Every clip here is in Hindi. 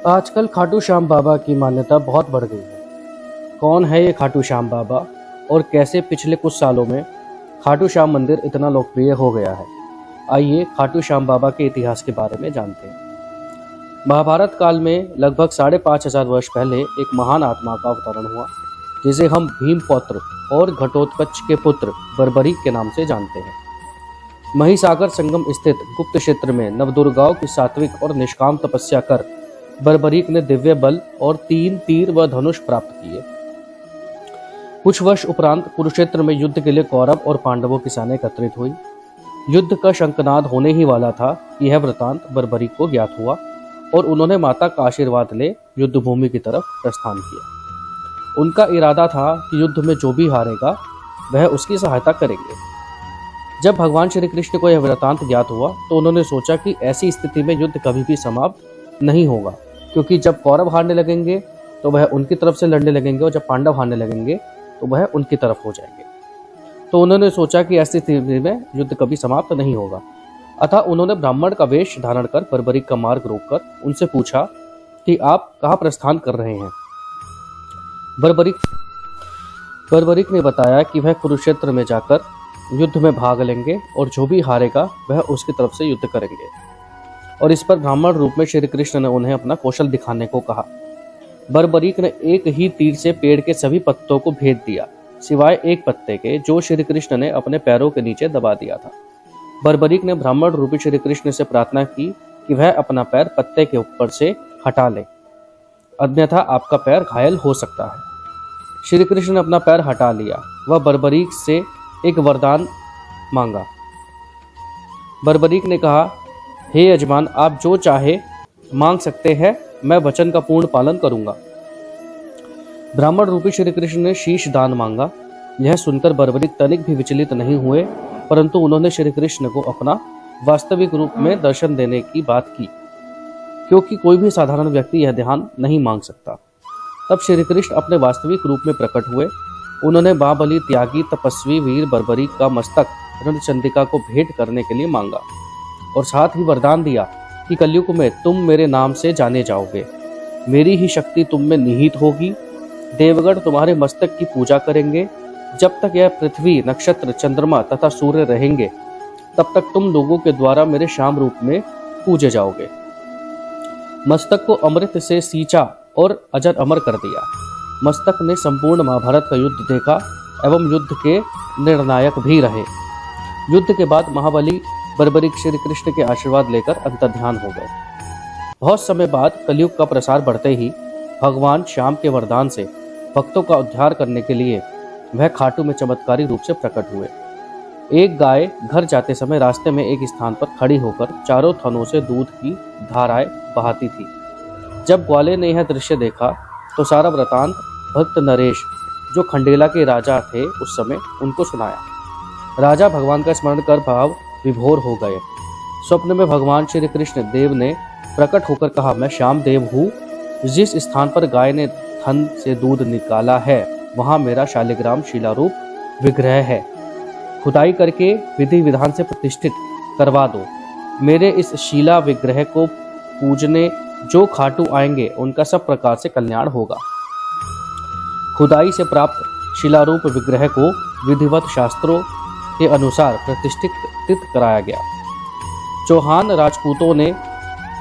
आजकल खाटू श्याम बाबा की मान्यता बहुत बढ़ गई है। कौन है ये खाटू श्याम बाबा और कैसे पिछले कुछ सालों में खाटू श्याम मंदिर इतना लोकप्रिय हो गया है? आइए खाटू श्याम बाबा के इतिहास के बारे में जानते हैं। महाभारत काल में लगभग 5,500 वर्ष पहले एक महान आत्मा का अवतरण हुआ, जिसे हम भीमपौत्र और घटोत्कच के पुत्र बर्बरीक के नाम से जानते हैं। महिसागर संगम स्थित गुप्त क्षेत्र में नवदुर्गाओं की सात्विक और निष्काम तपस्या कर बर्बरीक ने दिव्य बल और 3 तीर व धनुष प्राप्त किए। कुछ वर्ष उपरांत कुरुक्षेत्र में युद्ध के लिए कौरव और पांडवों की सेना एकत्रित हुई। युद्ध का शंखनाद होने ही वाला था कि यह वृतांत बर्बरीक को ज्ञात हुआ और उन्होंने माता का आशीर्वाद ले युद्ध भूमि की तरफ प्रस्थान किया। उनका इरादा था कि युद्ध में जो भी हारेगा वह उसकी सहायता करेंगे। जब भगवान श्री कृष्ण को यह वृतांत ज्ञात हुआ तो उन्होंने सोचा कि ऐसी स्थिति में युद्ध कभी भी समाप्त नहीं होगा, क्योंकि जब कौरव हारने लगेंगे तो वह उनकी तरफ से लड़ने लगेंगे और जब पांडव हारने लगेंगे तो वह उनकी तरफ हो जाएंगे। तो उन्होंने सोचा कि ऐसी स्थिति में युद्ध कभी समाप्त नहीं होगा। अतः उन्होंने ब्राह्मण का वेश धारण कर बर्बरीक का मार्ग रोककर उनसे पूछा कि आप कहाँ प्रस्थान कर रहे हैं। बर्बरीक ने बताया कि वह कुरुक्षेत्र में जाकर युद्ध में भाग लेंगे और जो भी हारेगा वह उसकी तरफ से युद्ध करेंगे। और इस पर ब्राह्मण रूप में श्री कृष्ण ने उन्हें अपना कौशल दिखाने को कहा। बर्बरीक ने एक ही तीर से पेड़ के सभी पत्तों को भेद दिया, सिवाय एक पत्ते के जो श्री कृष्ण ने अपने पैरों के नीचे दबा दिया था। बर्बरीक ने ब्राह्मण रूपी श्री कृष्ण से प्रार्थना की कि वह अपना पैर पत्ते के ऊपर से हटा ले, अन्यथा आपका पैर घायल हो सकता है। श्री कृष्ण ने अपना पैर हटा लिया। वह बर्बरीक से एक वरदान मांगा। बर्बरीक ने कहा, हे यजमान, आप जो चाहे मांग सकते हैं, मैं वचन का पूर्ण पालन करूंगा। ब्राह्मण रूपी श्री कृष्ण ने शीश दान मांगा। यह सुनकर बर्बरीक तनिक भी विचलित नहीं हुए, परंतु उन्होंने श्री कृष्ण को अपना वास्तविक रूप में दर्शन देने की बात की, क्योंकि कोई भी साधारण व्यक्ति यह ध्यान नहीं मांग सकता। तब श्री कृष्ण अपने वास्तविक रूप में प्रकट हुए। उन्होंने महाबली त्यागी तपस्वी वीर बर्बरीक का मस्तक रणचंडिका को भेंट करने के लिए मांगा और साथ ही वरदान दिया कि कलयुग में तुम मेरे नाम से जाने जाओगे, मेरी ही शक्ति तुम में निहित होगी। देवगण तुम्हारे मस्तक की पूजा करेंगे। जब तक यह पृथ्वी, नक्षत्र, चंद्रमा तथा सूर्य रहेंगे तब तक तुम लोगों के द्वारा मेरे श्याम रूप में पूजे जाओगे। मस्तक को अमृत से सींचा और अजर अमर कर दिया। मस्तक ने संपूर्ण महाभारत का युद्ध देखा एवं युद्ध के निर्णायक भी रहे। युद्ध के बाद महाबली बर्बरीक श्री कृष्ण के आशीर्वाद लेकर अंतर्ध्यान हो गए। बहुत समय बाद कलयुग का प्रसार बढ़ते ही भगवान श्याम के वरदान से भक्तों का उद्धार करने के लिए वह खाटू में चमत्कारी रूप से प्रकट हुए। एक गाय घर जाते समय रास्ते में एक स्थान पर खड़ी होकर चारों थनों से दूध की धाराएं बहाती थी। जब ग्वाले ने यह दृश्य देखा तो सारा वृतांत भक्त नरेश, जो खंडेला के राजा थे उस समय, उनको सुनाया। राजा भगवान का स्मरण कर भाव विभोर हो गए। स्वप्न में भगवान श्री कृष्ण देव ने प्रकट होकर कहा, मैं श्याम देव हूँ। जिस स्थान पर गाय ने थन से दूध निकाला है वहां मेरा शालिग्राम शिलारूप विग्रह है। खुदाई करके विधि विधान से प्रतिष्ठित करवा दो। मेरे इस शिला विग्रह को पूजने जो खाटू आएंगे उनका सब प्रकार से कल्याण होगा। खुदाई से प्राप्त शिलारूप विग्रह को विधिवत शास्त्रों के अनुसार प्रतिष्ठित कराया गया। चौहान राजपूतों ने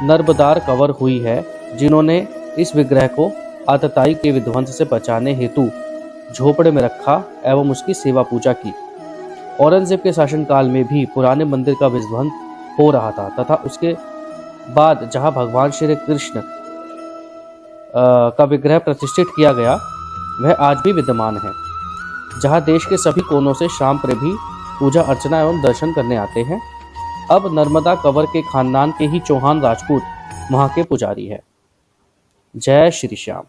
नर्बदार कवर हुई है, जिन्होंने इस विग्रह को आतताई के विध्वंस से बचाने हेतु झोपड़े में रखा एवं उसकी सेवा पूजा की। औरंगजेब के शासनकाल में भी पुराने मंदिर का विध्वंस हो रहा था तथा उसके बाद जहां भगवान श्री कृष्ण का विग्रह प्रतिष्ठित किया गया वह आज भी विद्यमान है, जहां देश के सभी कोनों से शाम पर भी पूजा अर्चना एवं दर्शन करने आते हैं। अब नर्मदा कंवर के खानदान के ही चौहान राजपूत वहां के पुजारी है। जय श्री श्याम।